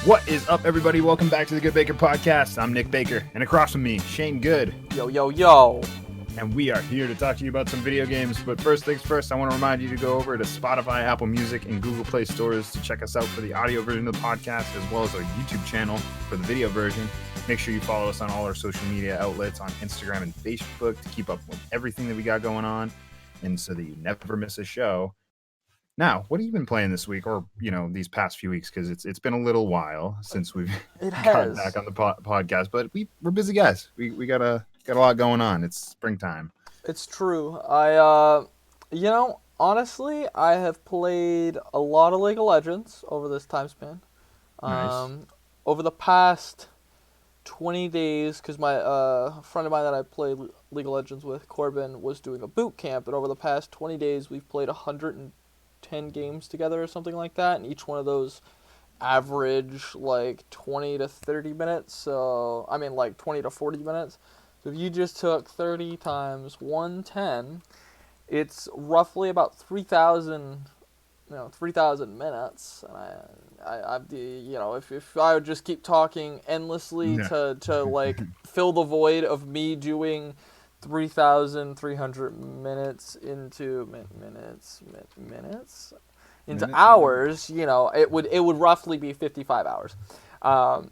What is up, everybody? Welcome back to the GoodeBaker podcast. I'm Nick Baker, and across from me, Shane Good. Yo, yo, yo. And we are here to talk to you about some video games. But first things first, I want to remind you to go over to Spotify, Apple Music, and Google Play stores to check us out for the audio version of the podcast, as well as our YouTube channel for the video version. Make sure you follow us on all our social media outlets on Instagram and Facebook to keep up with everything that we got going on, and so that you never miss a show. Now, what have you been playing this week, or these past few weeks? Because it's been a little while since we've gotten back on the podcast. But we're busy guys. We got a lot going on. It's springtime. It's true. Honestly, I have played a lot of League of Legends over this time span. Nice. Over the past 20 days, because my friend of mine that I played League of Legends with, Corbin, was doing a boot camp, and over the past 20 days, we've played 110 games together or something like that, and each one of those average like 20 to 30 minutes, so 20 to 40 minutes. So if you just took 30 times 110, it's roughly about 3,000 minutes. And if I would just keep talking endlessly to like fill the void of me doing 3,300 minutes into minutes into hours, it would roughly be 55 hours. So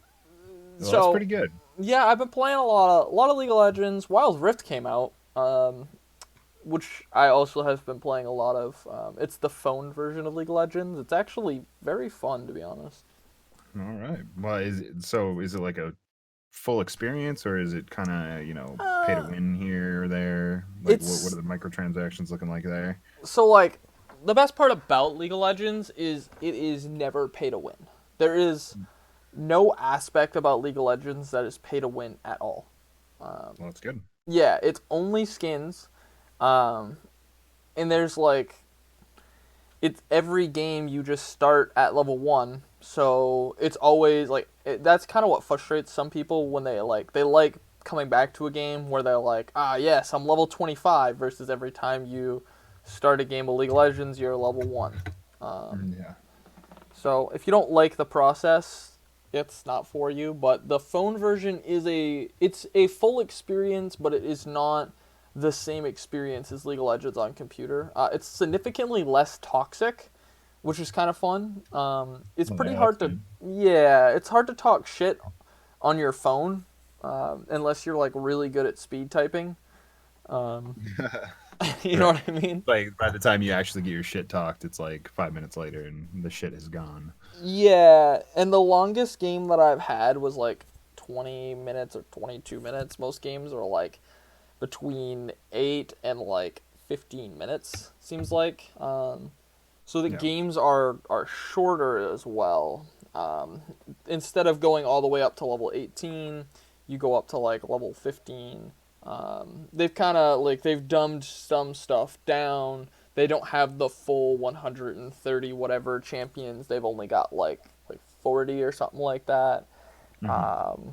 that's pretty good. Yeah, I've been playing a lot of League of Legends. Wild Rift came out, which I also have been playing a lot of. It's the phone version of League of Legends. It's actually very fun, to be honest. All right. Well, is it like a full experience, or is it kind of pay to win here or there? Like, what are the microtransactions looking like there? So like, the best part about League of Legends is it is never pay to win. There is no aspect about League of Legends that is pay to win at all. Well, that's good. Yeah, it's only skins, and there's like, it's every game you just start at level 1, so it's always like, that's kind of what frustrates some people when they like coming back to a game where they're like, yes, I'm level 25, versus every time you start a game of League of Legends, you're level 1. Yeah. So if you don't like the process, it's not for you. But the phone version it's a full experience, but it is not the same experience as League of Legends on computer. It's significantly less toxic, which is kind of fun. It's pretty hard to it's hard to talk shit on your phone, unless you're like really good at speed typing. You know what I mean? Like, by the time you actually get your shit talked, it's like 5 minutes later and the shit is gone. Yeah, and the longest game that I've had was like 20 minutes or 22 minutes. Most games are like between 8 and like 15 minutes, seems like. So the games are shorter as well. Instead of going all the way up to level 18, you go up to like level 15. They've kind of like, they've dumbed some stuff down. They don't have the full 130 whatever champions. They've only got like 40 or something like that. Mm-hmm.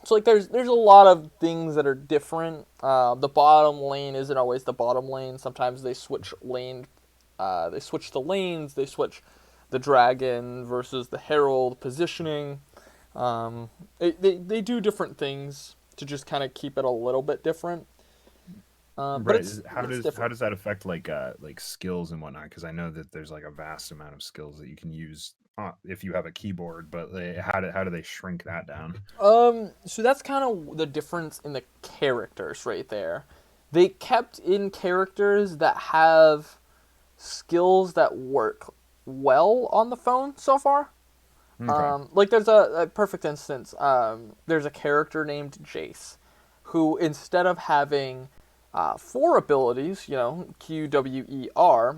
So like there's a lot of things that are different. The bottom lane isn't always the bottom lane. Sometimes they switch lane. They switch the lanes. They switch the dragon versus the herald positioning. They do different things to just kind of keep it a little bit different. Right. How does that affect like skills and whatnot? Because I know that there's like a vast amount of skills that you can use if you have a keyboard, but how do they shrink that down? So that's kind of the difference in the characters right there. They kept in characters that have skills that work well on the phone so far. Okay. Like there's a perfect instance. There's a character named Jace, who instead of having 4 abilities, Q, W, E, R,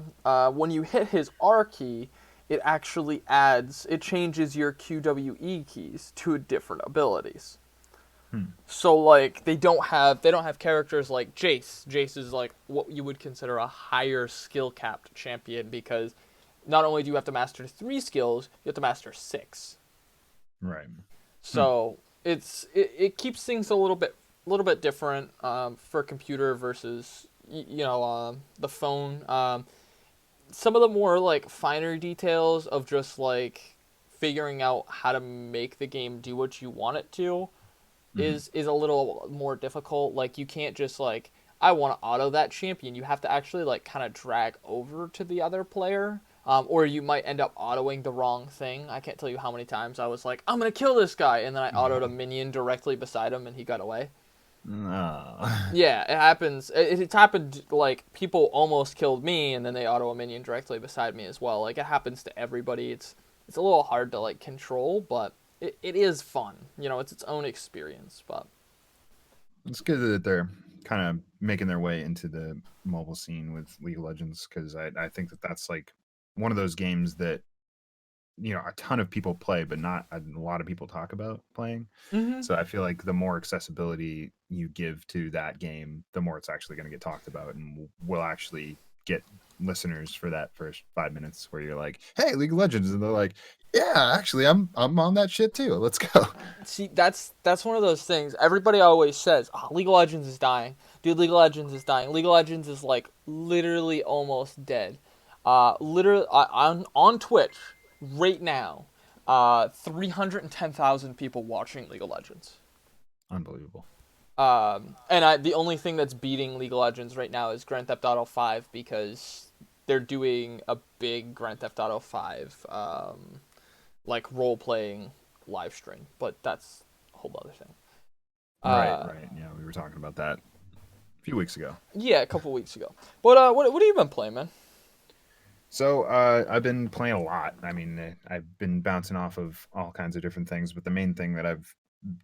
when you hit his R key, it actually changes your Q, W, E keys to different abilities. So like they don't have characters like Jace. Jace is like what you would consider a higher skill capped champion, because not only do you have to master 3 skills, you have to master 6. Right. So it keeps things a little bit different for computer versus the phone. Some of the more like finer details of just like figuring out how to make the game do what you want it to Hmm. is a little more difficult. Like you can't just like I want to auto that champion. You have to actually like kind of drag over to the other player. Or you might end up autoing the wrong thing. I can't tell you how many times I was like, I'm gonna kill this guy, and then I autoed a minion directly beside him, and he got away. No. Yeah, it happens. It's happened like people almost killed me, and then they auto a minion directly beside me as well. Like it happens to everybody. It's a little hard to like control, but it is fun. It's its own experience. But It's good that they're kind of making their way into the mobile scene with League of Legends, because I think that that's like one of those games that a ton of people play, but not a lot of people talk about playing. hmm So I feel like the more accessibility you give to that game, the more it's actually going to get talked about, and will actually get listeners for that first 5 minutes where you're like, "Hey, League of Legends," and they're like, "Yeah, actually, I'm on that shit too. Let's go." see, that's one of those things. Everybody always says, "Oh, League of Legends is dying, dude. League of Legends is dying. League of Legends is like literally almost dead." Literally on Twitch right now, 310,000 people watching League of Legends. Unbelievable. And the only thing that's beating League of Legends right now is Grand Theft Auto 5 because they're doing a big Grand Theft Auto 5 like role playing live stream, but that's a whole other thing. Right, Uh, right. Yeah, we were talking about that a few weeks ago. yeah, a couple weeks ago. But what have you been playing, man? So I've been playing a lot. I mean, I've been bouncing off of all kinds of different things, but the main thing that I've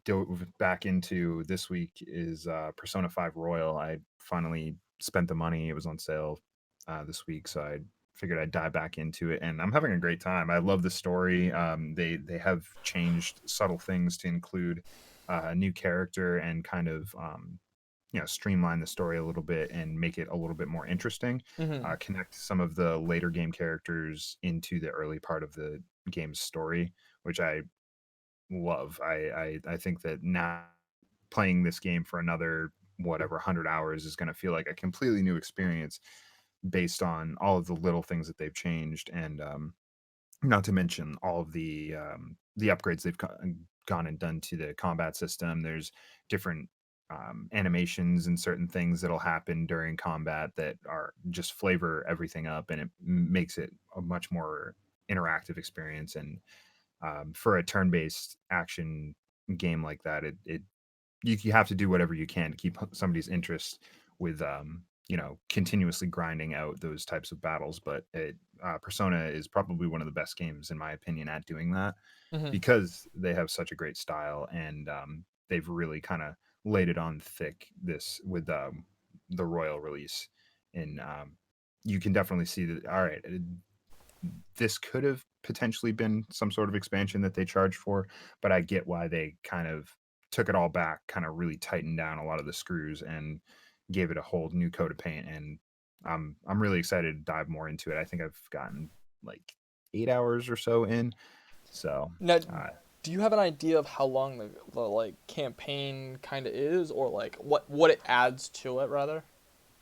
dove back into this week is Persona 5 Royal. I finally spent the money; it was on sale this week, so I figured I'd dive back into it, and I'm having a great time. I love the story. They have changed subtle things to include a new character and kind of streamline the story a little bit and make it a little bit more interesting, hmm connect some of the later game characters into the early part of the game's story, which I love. I think that now playing this game for another whatever 100 hours is going to feel like a completely new experience based on all of the little things that they've changed, and not to mention all of the upgrades they've gone and done to the combat system. There's different animations and certain things that'll happen during combat that are just flavor everything up, and it makes it a much more interactive experience. And for a turn-based action game like that, you have to do whatever you can to keep somebody's interest with continuously grinding out those types of battles. But Persona is probably one of the best games in my opinion at doing that, hmm because they have such a great style, and they've really kind of laid it on thick this with the Royal release. And you can definitely see that, all right, this could have potentially been some sort of expansion that they charged for, but I get why they kind of took it all back, kind of really tightened down a lot of the screws and gave it a whole new coat of paint. And I'm really excited to dive more into it. I think I've gotten like 8 hours or so in. So Now, uh, do you have an idea of how long the like campaign kind of is, or like what it adds to it rather,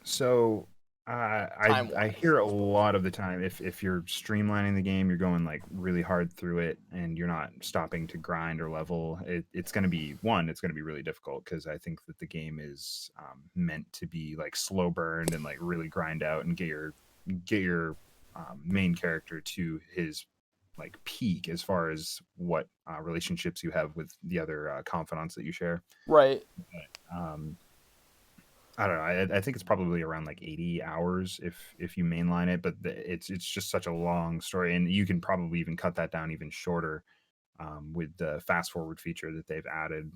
So I time I wise, hear I a suppose. lot of the time, if you're streamlining the game, you're going like really hard through it, and you're not stopping to grind or level. It's going to be it's going to be really difficult, because I think that the game is meant to be like slow burned and like really grind out and get your main character to his like peak as far as what relationships you have with the other confidants that you share. Right. Um, I don't know. I think it's probably around like 80 hours if you mainline it, but it's just such a long story, and you can probably even cut that down even shorter with the fast forward feature that they've added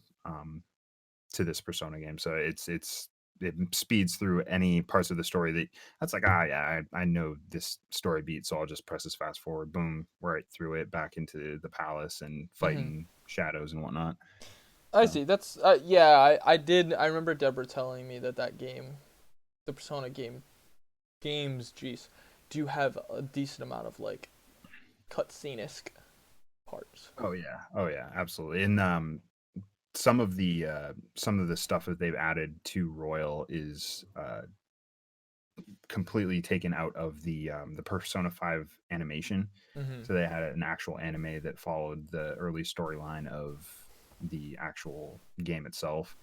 to this Persona game. So it speeds through any parts of the story that's like, yeah, I know this story beat, so I'll just press this fast forward, boom, right through it, back into the palace and hmm fighting shadows and whatnot. I So see. That's yeah. I did. I remember Deborah telling me that that game, the Persona games, jeez, do have a decent amount of like cutscene-esque parts. oh yeah, absolutely. And some of the stuff that they've added to Royal is completely taken out of the Persona 5 animation. Mm-hmm. So they had an actual anime that followed the early storyline of the actual game itself,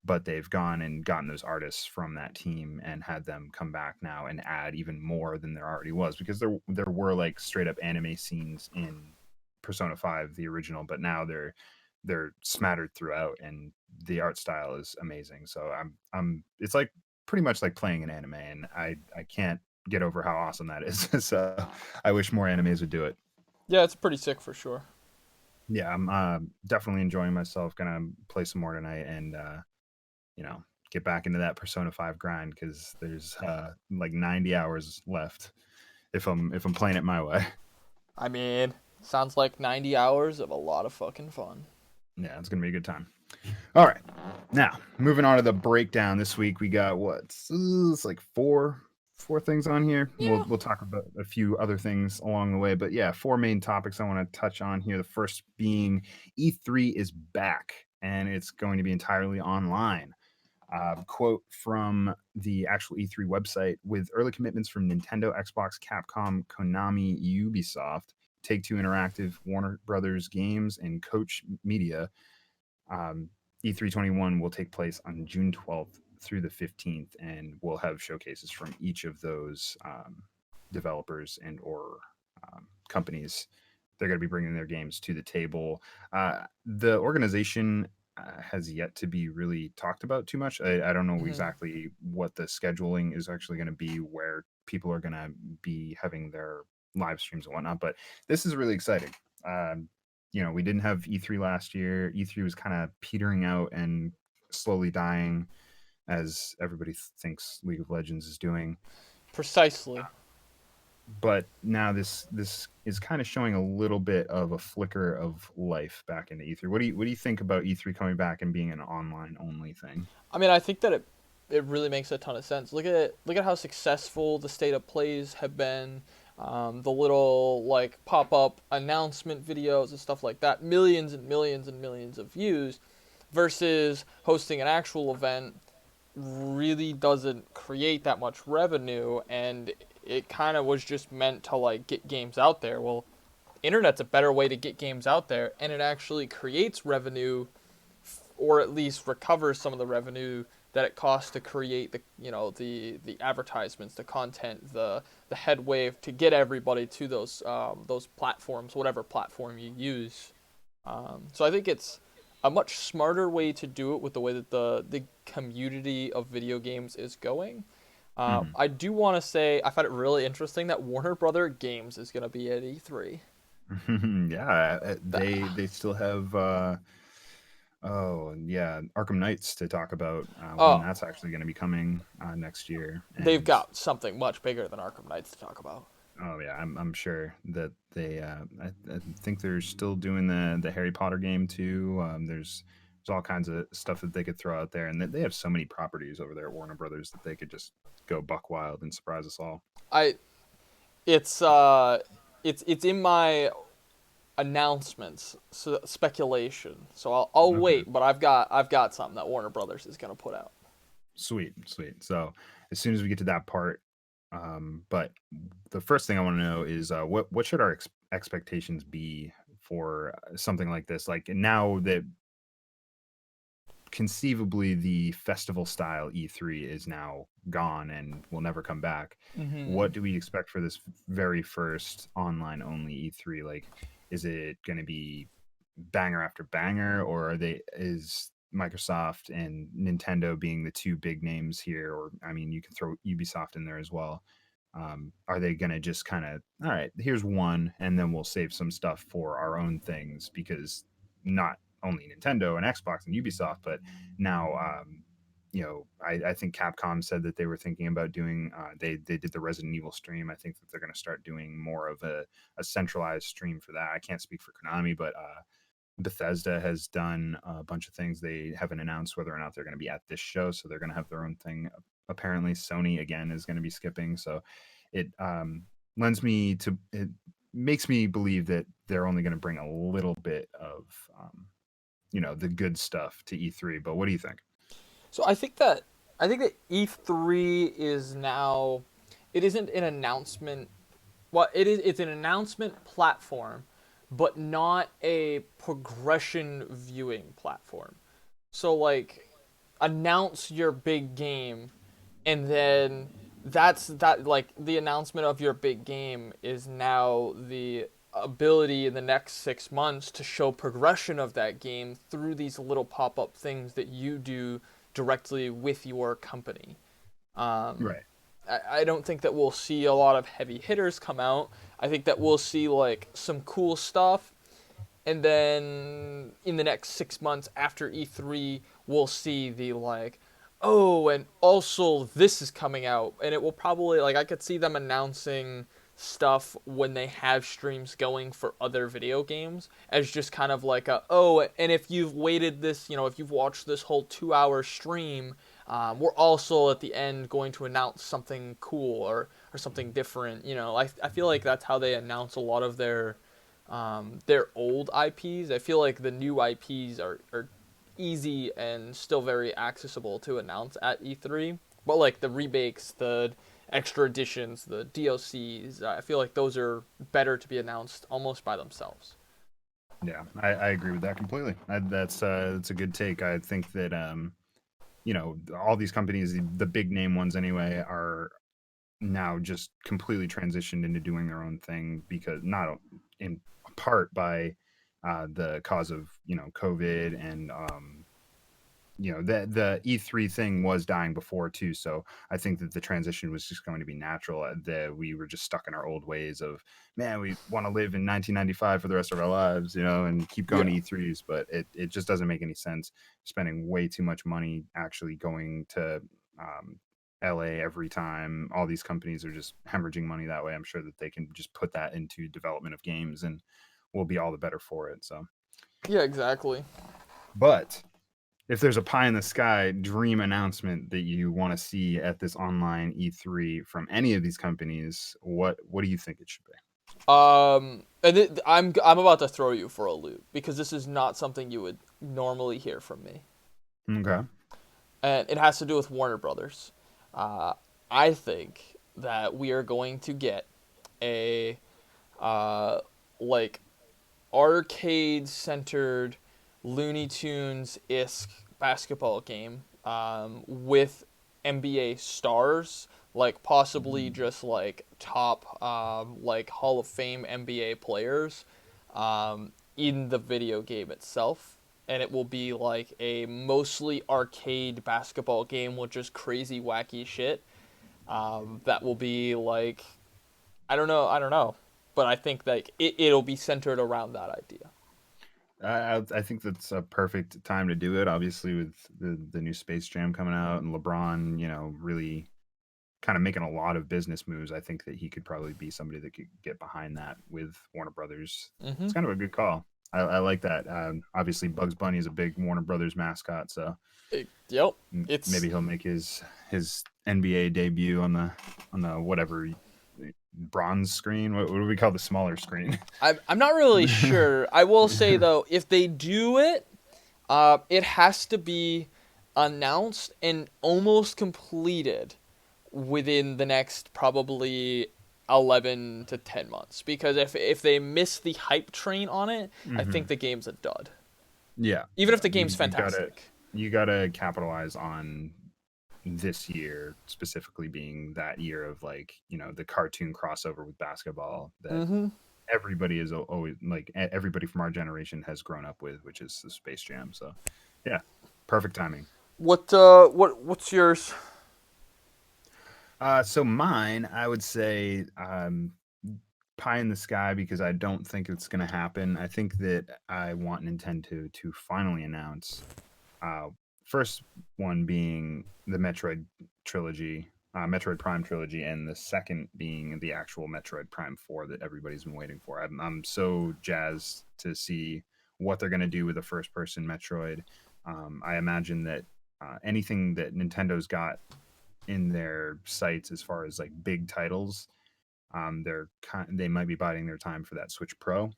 but they've gone and gotten those artists from that team and had them come back now and add even more than there already was, because there were like straight up anime scenes in Persona 5 the original, but now they're smattered throughout, and the art style is amazing. So I'm it's like pretty much like playing an anime, and I can't get over how awesome that is. So I wish more animes would do it. Yeah, it's pretty sick for sure. Yeah, I'm definitely enjoying myself. Gonna play some more tonight, and you know, get back into that Persona 5 grind, because there's like 90 hours left if I'm playing it my way. I mean, sounds like 90 hours of a lot of fucking fun. Yeah, it's gonna be a good time. All right, now moving on to the breakdown. This week we got what? It's like four things on here. Yeah. We'll talk about a few other things along the way, but yeah, four main topics I want to touch on here. The first being E3 is back, and it's going to be entirely online. Quote from the actual E3 website: with early commitments from Nintendo, Xbox, Capcom, Konami, Ubisoft, Take Two Interactive, Warner Brothers Games, and Coach Media, um, E321 will take place on June 12th through the 15th, and we'll have showcases from each of those developers and or companies. They're going to be bringing their games to the table. The organization has yet to be really talked about too much. I don't know Mm-hmm. exactly what the scheduling is actually going to be, where people are going to be having their live streams and whatnot, but this is really exciting. We didn't have E3 last year. E3 was kind of petering out and slowly dying, as everybody thinks League of Legends is doing. Precisely. But now this is kind of showing a little bit of a flicker of life back into E3. What do you think about E3 coming back and being an online only thing? I mean, I think that it really makes a ton of sense. Look at how successful the state of plays have been. The little like pop up announcement videos and stuff like that, millions and millions and millions of views, versus hosting an actual event really doesn't create that much revenue, and it kind of was just meant to like get games out there. Well, internet's a better way to get games out there, and it actually creates revenue, or at least recovers some of the revenue that it costs to create the advertisements, the content, the headway to get everybody to those platforms, whatever platform you use. So I think it's a much smarter way to do it with the way that the community of video games is going. Mm-hmm. I do want to say I found it really interesting that Warner Brother Games is going to be at E3. Yeah, That, they still have oh yeah, Arkham Knights to talk about, when oh, that's actually going to be coming next year. they've And got something much bigger than Arkham Knights to talk about. oh yeah, I'm sure that they I think they're still doing the Harry Potter game too. There's all kinds of stuff that they could throw out there, and they have so many properties over there at Warner Brothers that they could just go buck wild and surprise us all. I it's uh it's in my announcements, so speculation. So I'll Okay. wait, but I've got something that Warner Brothers is gonna put out. Sweet, sweet. So as soon as we get to that part, but the first thing I want to know is what should our expectations be for something like this? Like, now that conceivably the festival style E3 is now gone and will never come back, Mm-hmm. what do we expect for this very first online only E3? Like, is it going to be banger after banger, or is Microsoft and Nintendo being the two big names here, or I mean, you can throw Ubisoft in there as well? Are they going to just kind of, all right, here's one, and then we'll save some stuff for our own things? Because not only Nintendo and Xbox and Ubisoft, but now, I think Capcom said that they were thinking about doing, they did the Resident Evil stream. I think that they're going to start doing more of a centralized stream for that. I can't speak for Konami, but Bethesda has done a bunch of things. They haven't announced whether or not they're going to be at this show, so they're going to have their own thing. Apparently, Sony again is going to be skipping, so it it makes me believe that they're only going to bring a little bit of the good stuff to E3. But what do you think? So I think that I think that E3 is now, it isn't an announcement. Well, it's an announcement platform, but not a progression viewing platform. So like, announce your big game, and then that like the announcement of your big game is now the ability in the next 6 months to show progression of that game through these little pop-up things that you do directly with your company. um, Right. I don't think that we'll see a lot of heavy hitters come out. I think that we'll see like some cool stuff, and then in the next 6 months after E3, we'll see the like, oh, and also this is coming out, and it will probably like I could see them announcing stuff when they have streams going for other video games as just kind of like a, oh, and if you've waited this, if you've watched this whole 2 hour stream, we're also at the end going to announce something cool or something different. I feel like that's how they announce a lot of their old IPs. I feel like the new IPs are easy and still very accessible to announce at E3. But like the remakes, the extra editions, the DLCs, I feel like those are better to be announced almost by themselves. Yeah, I agree with that completely. That's a good take. I think that all these companies, the big name ones anyway, are now just completely transitioned into doing their own thing because not in part by the cause of COVID and the E3 thing was dying before too. So I think that the transition was just going to be natural. That we were just stuck in our old ways of, man, we want to live in 1995 for the rest of our lives, and keep going to Yeah. E3s, but it just doesn't make any sense spending way too much money actually going to LA every time. All these companies are just hemorrhaging money that way. I'm sure that they can just put that into development of games and we'll be all the better for it. So, Yeah, exactly. but if there's a pie in the sky dream announcement that you want to see at this online E3 from any of these companies, what do you think it should be? I'm about to throw you for a loop because this is not something you would normally hear from me, Okay. and it has to do with Warner Brothers. Uh, I think that we are going to get a like arcade centered Looney Tunes isk basketball game with NBA stars, like possibly just like top like Hall of Fame NBA players in the video game itself. And it will be like a mostly arcade basketball game with just crazy wacky shit. That will be like, I don't know, but I think like it'll be centered around that idea. I think that's a perfect time to do it. Obviously, with the new Space Jam coming out and LeBron, really kind of making a lot of business moves. I think that he could probably be somebody that could get behind that with Warner Brothers. Mm-hmm. It's kind of a good call. I like that. Obviously, Bugs Bunny is a big Warner Brothers mascot, so Yep. It's maybe he'll make his NBA debut on the whatever bronze screen. What do we call the smaller screen? I'm not really sure. I will say though, if they do it, it has to be announced and almost completed within the next probably 11 to 10 months. Because if they miss the hype train on it, I think Hmm. the game's a dud. Yeah, Even if yeah. the You game's you gotta fantastic. you gotta capitalize on this year specifically being that year of like the cartoon crossover with basketball that Mm-hmm. everybody is always like everybody from our generation has grown up with, which is the Space Jam. So yeah, perfect timing. What's yours? So mine, I would say pie in the sky because I don't think it's going to happen. I think that I want Nintendo to finally announce uh, first one being the Metroid Prime trilogy, and the second being the actual Metroid Prime 4 that everybody's been waiting for. I'm so jazzed to see what they're going to do with the first person Metroid. I imagine that anything that Nintendo's got in their sights as far as like big titles, they might be biding their time for that Switch Pro,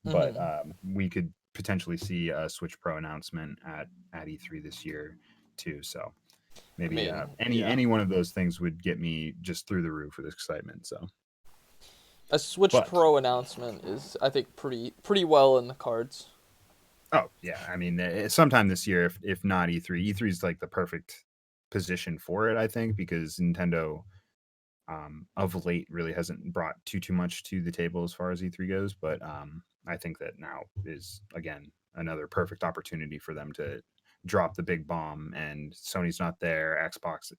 but Mm-hmm. we could potentially see a Switch Pro announcement at E3 this year too. So I Maybe mean, any yeah. any one of those things would get me just through the roof with excitement. So, A Switch but Pro announcement is, I think, pretty well in the cards. oh yeah, I mean, sometime this year, if not E3, E3 is like the perfect position for it. I think because Nintendo of late really hasn't brought too much to the table as far as E3 goes, but I think that now is again another perfect opportunity for them to drop the big bomb. And Sony's not there. Xbox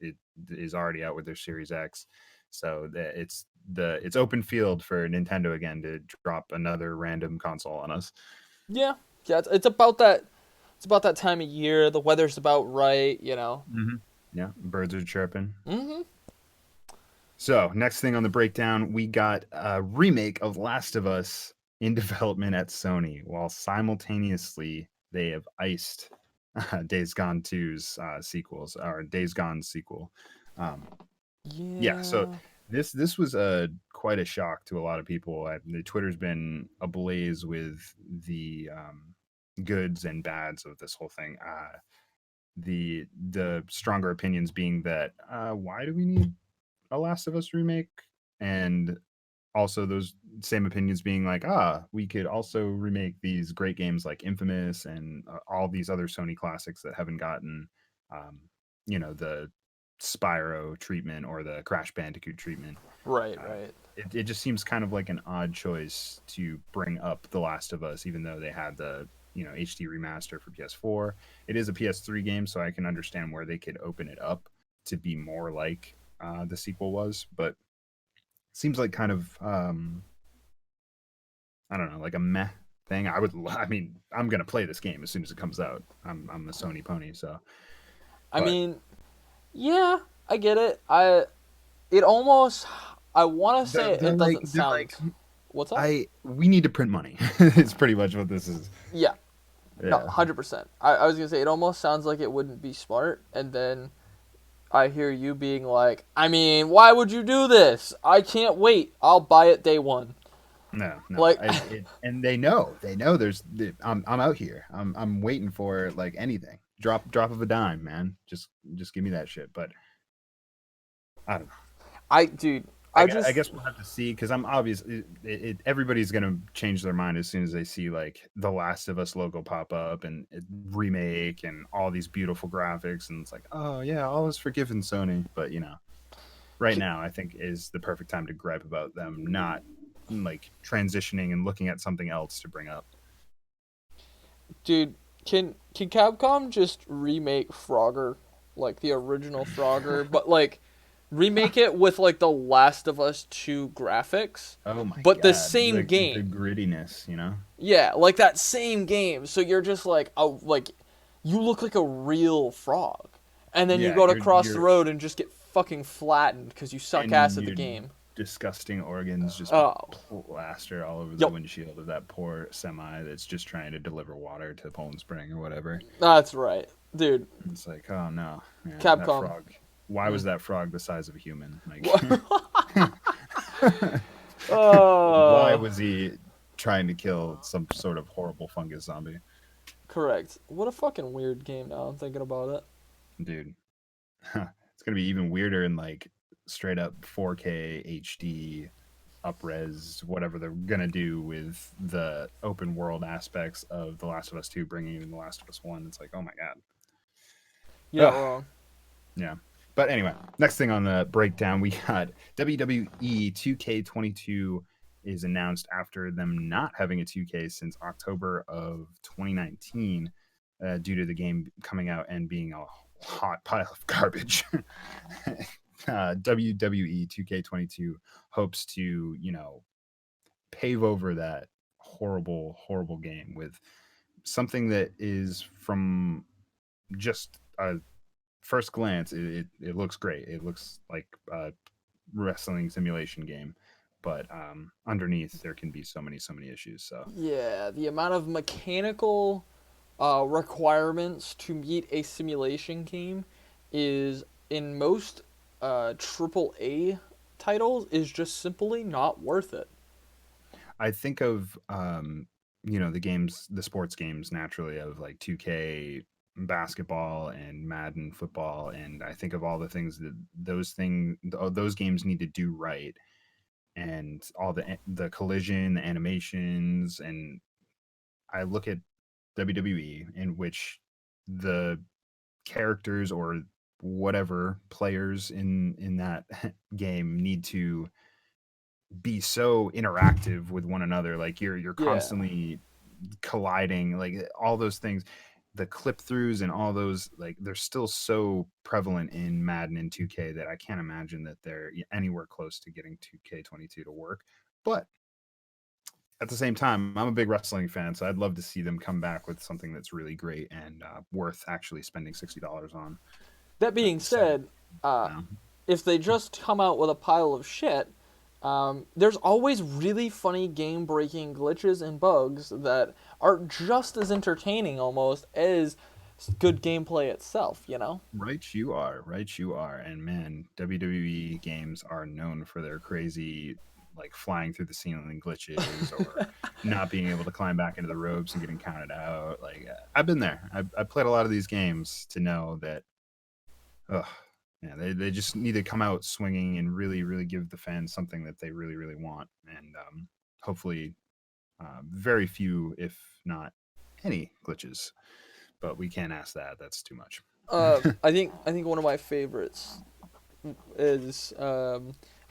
is already out with their Series X, so it's open field for Nintendo again to drop another random console on us. Yeah, yeah. It's about that. It's about that time of year. The weather's about right. Mm-hmm. Yeah, birds are chirping. Hmm. So, next thing on the breakdown, we got a remake of Last of Us in development at Sony, while simultaneously they have iced Days Gone 2's sequels, or Days Gone sequel. Um, yeah, so Yeah. this was quite a shock to a lot of people. The Twitter's been ablaze with the goods and bads of this whole thing. The stronger opinions being that why do we need a Last of Us remake, and also those same opinions being like, we could also remake these great games like Infamous and all these other Sony classics that haven't gotten, um, the Spyro treatment or the Crash Bandicoot treatment. Right. Uh, Right. it just seems kind of like an odd choice to bring up The Last of Us, even though they had the HD remaster for PS4. It is a PS3 game, so I can understand where they could open it up to be more like the sequel was, but seems like kind of I don't know, like a meh thing. I mean, I'm gonna play this game as soon as it comes out. I'm a Sony pony, so I but mean, yeah. I get it. It almost. I want to say they're it like doesn't they're like sound. What's up? we need to print money. It's pretty much what this is. Yeah. No, Yeah. 100%. I was gonna say it almost sounds like it wouldn't be smart, and then I hear you being like, I mean, why would you do this? I can't wait. I'll buy it day one. No. Like, And they know I'm out here. I'm waiting for like anything. Drop of a dime, man. Just give me that shit. But I don't know. dude, I guess we'll have to see because I'm obvious. Everybody's gonna change their mind as soon as they see like the Last of Us logo pop up and remake and all these beautiful graphics, and it's like, oh yeah, all is forgiven, Sony. But right now, I think is the perfect time to gripe about them not like transitioning and looking at something else to bring up. dude, can Capcom just remake Frogger, like the original Frogger, but like remake it with like the Last of Us 2 graphics, Oh my but the god, same the game. grittiness, Yeah, like that same game. So you're just like, oh, like you look like a real frog, and then you Yeah, go to cross the you're road and just get fucking flattened because you suck ass and at the your game. disgusting organs just Oh, plaster all over the yep, windshield of that poor semi that's just trying to deliver water to Poland Spring or whatever. that's right, dude. It's like, oh no, man, that Capcom. frog. Why was Mm. that frog the size of a human? Like, why Oh, was he trying to kill some sort of horrible fungus zombie? correct. What a fucking weird game. Now I'm thinking about it. Dude, it's gonna be even weirder in like straight up 4K HD upres, whatever they're gonna do with the open world aspects of The Last of Us 2, bringing in The Last of Us 1. It's like, oh my god. You're not Ugh, wrong. yeah. But anyway, next thing on the breakdown, we got WWE 2K22 is announced after them not having a 2K since October of 2019, due to the game coming out and being a hot pile of garbage. WWE 2K22 hopes to, pave over that horrible, horrible game with something that is from just a first glance, it looks great. It looks like a wrestling simulation game, but underneath there can be so many issues. So Yeah, the amount of mechanical requirements to meet a simulation game is in most triple A titles is just simply not worth it. I think of the sports games naturally of like 2K. basketball and Madden football, and I think of all the things that those games need to do right, and all the collision, the animations, and I look at WWE in which the characters or whatever players in that game need to be so interactive with one another. Like you're Yeah. constantly colliding, like all those things, the clip throughs and all those, like they're still so prevalent in Madden and 2K that I can't imagine that they're anywhere close to getting 2K22 to work. But at the same time, I'm a big wrestling fan, so I'd love to see them come back with something that's really great and worth actually spending $60 on. That But being sad, said, uh, you know? if they just come out with a pile of shit, there's always really funny game breaking glitches and bugs that are just as entertaining almost as good gameplay itself, you know? Right you are. And man, WWE games are known for their crazy, like flying through the ceiling glitches or not being able to climb back into the ropes and getting counted out. Like I've been there. I've played a lot of these games to know that. Ugh, yeah, they just need to come out swinging and really really give the fans something that they really really want, and hopefully very few, if not any, glitches. But we can't ask that. That's too much. I think one of my favorites is I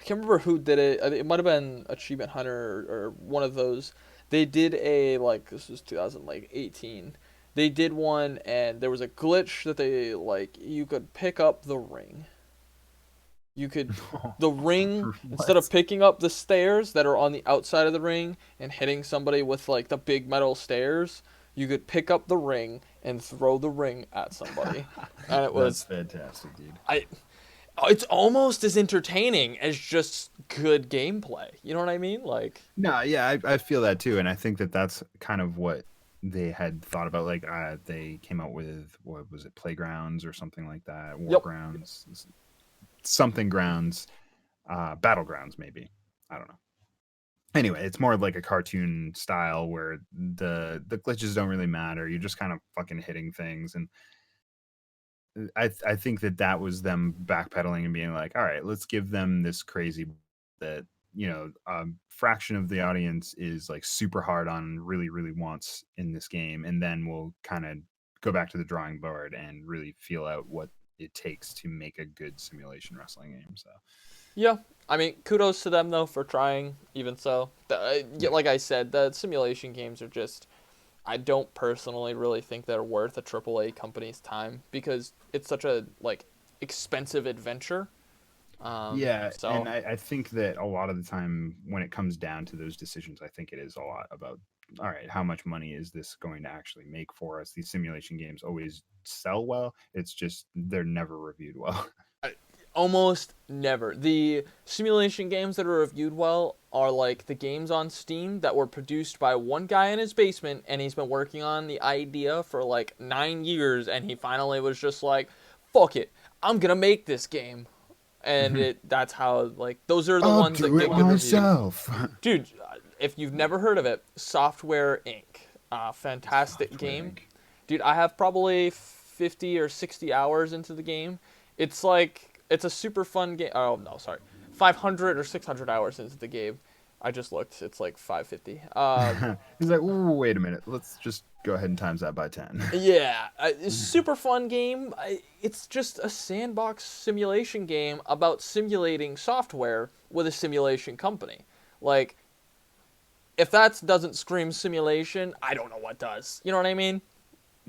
can't remember who did it. It might have been Achievement Hunter or one of those. They did a like this was 2018. They did one and there was a glitch that they like you could pick up the ring. You could the ring instead of What? picking up the stairs that are on the outside of the ring and hitting somebody with like the big metal stairs, you could pick up the ring and throw the ring at somebody. And it That's was fantastic, dude. I it's almost as entertaining as just good gameplay. You know what I mean? Like, No, yeah, I feel that too, and I think that that's kind of what they had thought about. Like, they came out with, what was it, Playgrounds or something like that, yep. Wargrounds, something grounds, Battlegrounds maybe. I don't know. Anyway, it's more like a cartoon style where the glitches don't really matter. You're just kind of fucking hitting things, and I think that that was them backpedaling and being like, all right, let's give them this crazy that fraction of the audience is like super hard on, really really wants in this game, and then we'll kind of go back to the drawing board and really feel out what it takes to make a good simulation wrestling game. So Yeah. I mean, kudos to them though for trying. Even so, yeah, like I said, the simulation games are just. I don't personally really think they're worth a AAA company's time because it's such a like expensive adventure. yeah, and So I think that a lot of the time when it comes down to those decisions, I think it is a lot about, all right, how much money is this going to actually make for us? These simulation games always sell well. It's just they're never reviewed well. almost never. The simulation games that are reviewed well are like the games on Steam that were produced by one guy in his basement and he's been working on the idea for like 9 years and he finally was just like, fuck it, I'm gonna make this game. And that's how like those are the I'll ones that do get it good reviews. myself. Dude, if you've never heard of it, Software Inc. Fantastic Software game. Inc. Dude, I have probably 50 or 60 hours into the game. It's like, it's a super fun game. Oh, no, sorry. 500 or 600 hours into the game. I just looked. It's like 550. He's like, ooh, wait a minute. Let's just go ahead and times that by 10. Yeah, it's a super fun game. It's just a sandbox simulation game about simulating software with a simulation company. Like, if that doesn't scream simulation, I don't know what does. You know what I mean?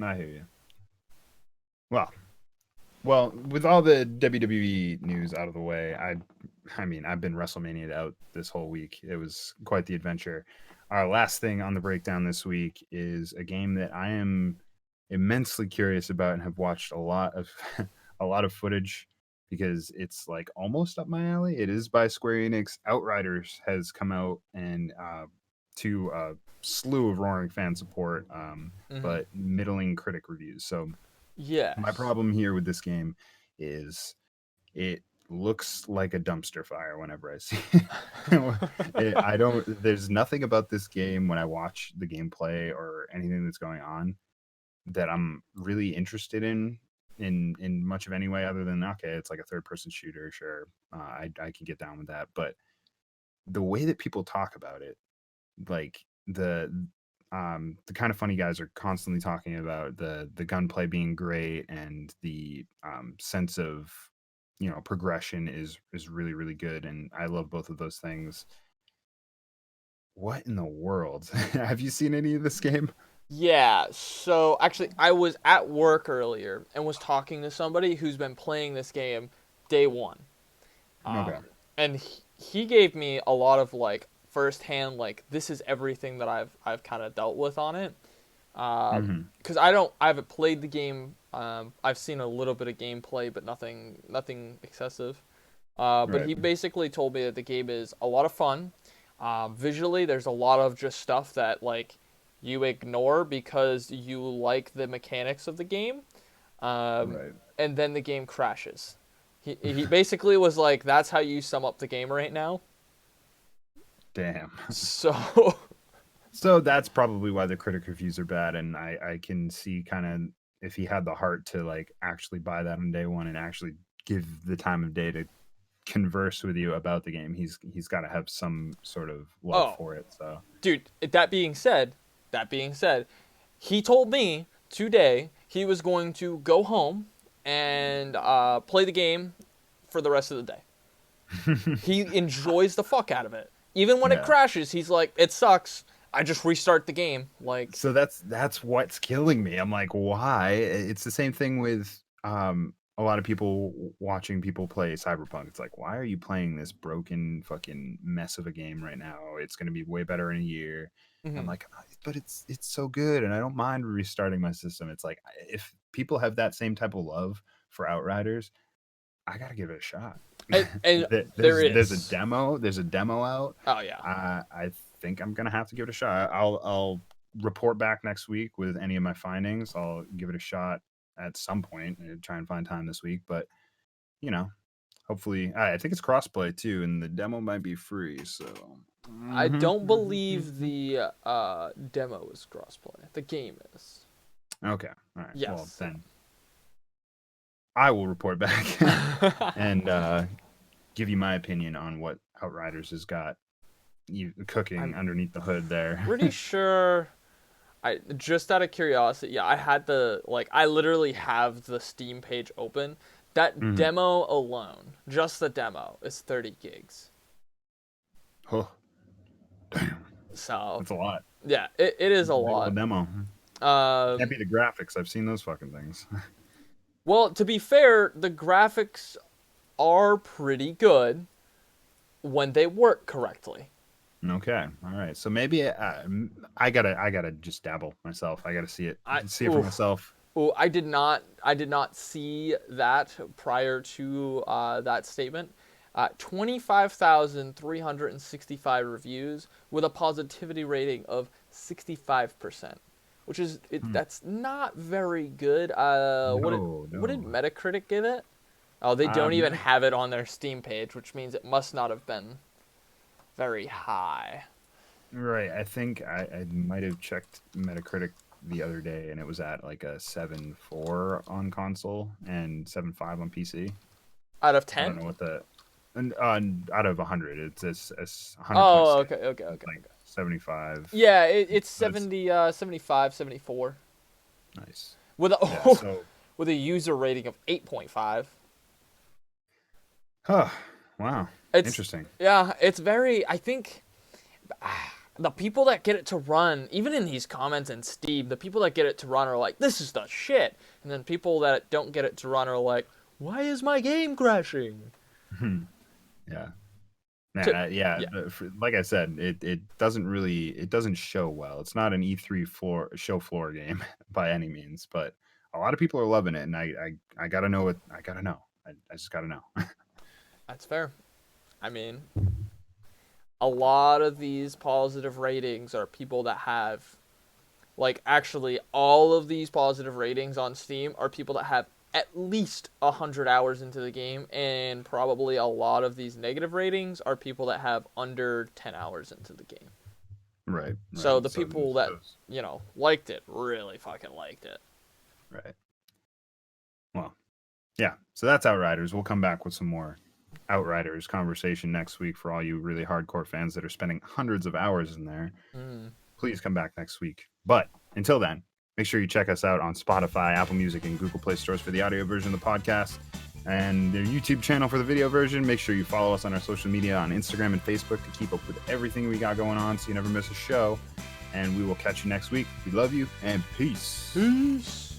I hear you. Well, well, with all the WWE news out of the way, I mean, I've been WrestleMania out this whole week. It was quite the adventure. Our last thing on the breakdown this week is a game that I am immensely curious about and have watched a lot of a lot of footage because it's like almost up my alley. It is by Square Enix. Outriders has come out and to a slew of roaring fan support, Mm-hmm. but middling critic reviews. So my Yes. problem here with this game is it looks like a dumpster fire whenever I see it. I don't. There's nothing about this game when I watch the gameplay or anything that's going on that I'm really interested in much of any way other than okay, it's like a third person shooter, sure. I can get down with that, but the way that people talk about it, like the kind of funny guys are constantly talking about the gunplay being great and the sense of progression is really really good, and I love both of those things. What in the world? Have you seen any of this game? Yeah, so actually, I was at work earlier and was talking to somebody who's been playing this game day one. Okay. And he gave me a lot of like firsthand, like, this is everything that I've kind of dealt with on it. Hmm. Because I haven't played the game. I've seen a little bit of gameplay, but nothing excessive. But Right. he basically told me that the game is a lot of fun. Visually, there's a lot of just stuff that like you ignore because you like the mechanics of the game, Right. and then the game crashes. He basically was like, "That's how you sum up the game right now." Damn. So, So that's probably why the critic reviews are bad, and I can see kind of if he had the heart to like actually buy that on day one and actually give the time of day to converse with you about the game, he's got to have some sort of love oh, for it. So dude. That being said, he told me today he was going to go home and play the game for the rest of the day. He enjoys the fuck out of it. Even when it yeah. crashes, he's like, "It sucks. I just restart the game." Like, So that's what's killing me. I'm like, why? It's the same thing with a lot of people watching people play Cyberpunk. It's like, why are you playing this broken fucking mess of a game right now? It's going to be way better in a year. I'm mhm. like, but it's so good, and I don't mind restarting my system. It's like if people have that same type of love for Outriders, I gotta give it a shot. And there There's a is. demo. There's a demo out. Oh yeah. I think I'm gonna have to give it a shot. I'll report back next week with any of my findings. I'll give it a shot at some point and try and find time this week. But you know, hopefully, I think it's crossplay too, and the demo might be free. So. I Mhm, don't mhm, believe mhm. the demo is crossplay. The game is. Okay, all right. Well, Yes. then I will report back and give you my opinion on what Outriders has got you cooking I'm underneath the hood there. pretty sure. I just out of curiosity, yeah, I had the like I literally have the Steam page open. That Mhm. demo alone, just the demo, is 30 gigs. Oh, damn. So That's a lot. yeah, it is That's a a big old lot. demo. Can't Um, be the graphics. I've seen those fucking things. well, to be fair, the graphics are pretty good when they work correctly. Okay. All right. So maybe I gotta just dabble myself. I gotta I see it for oof, myself. ooh, I did not see that prior to that statement. 25,365 reviews with a positivity rating of 65%, which is Hmm. that's not very good. No, What did no. Metacritic give it? Oh, they don't even Meta- have it on their Steam page, which means it must not have been very high. right. I think I might have checked Metacritic the other day, and it was at like a 7.4 on console and 7.5 on PC. Out of I don't 10? know what the and out of 100, it's 100-point Oh, scale. okay, okay, It's okay, like okay. 75. Yeah, it's But it's 70, 75, 74 nice. with Yeah. a So, with a user rating of 8.5. huh. Wow. It's Interesting. yeah, it's very. I think the people that get it to run, even in these comments in Steam, the people that get it to run are like, "This is the shit," and then people that don't get it to run are like, "Why is my game crashing?" Yeah. Man, To yeah, yeah, like I said, it doesn't show well. It's not an E3 show floor game by any means, but a lot of people are loving it, and I gotta know what I gotta know. I just gotta know. that's fair. I mean, a lot of these positive ratings are people that have like actually all of these positive ratings on Steam are people that have at least 100 hours into the game, and probably a lot of these negative ratings are people that have under 10 hours into the game. Right, So right. the So people that, liked it really fucking liked it. Right. Well, yeah. So that's Outriders. We'll come back with some more Outriders conversation next week for all you really hardcore fans that are spending hundreds of hours in there. Please come back next week. But until then, make sure you check us out on Spotify, Apple Music, and Google Play stores for the audio version of the podcast, and their YouTube channel for the video version. Make sure you follow us on our social media on Instagram and Facebook to keep up with everything we got going on so you never miss a show. And we will catch you next week. We love you, and peace. Peace.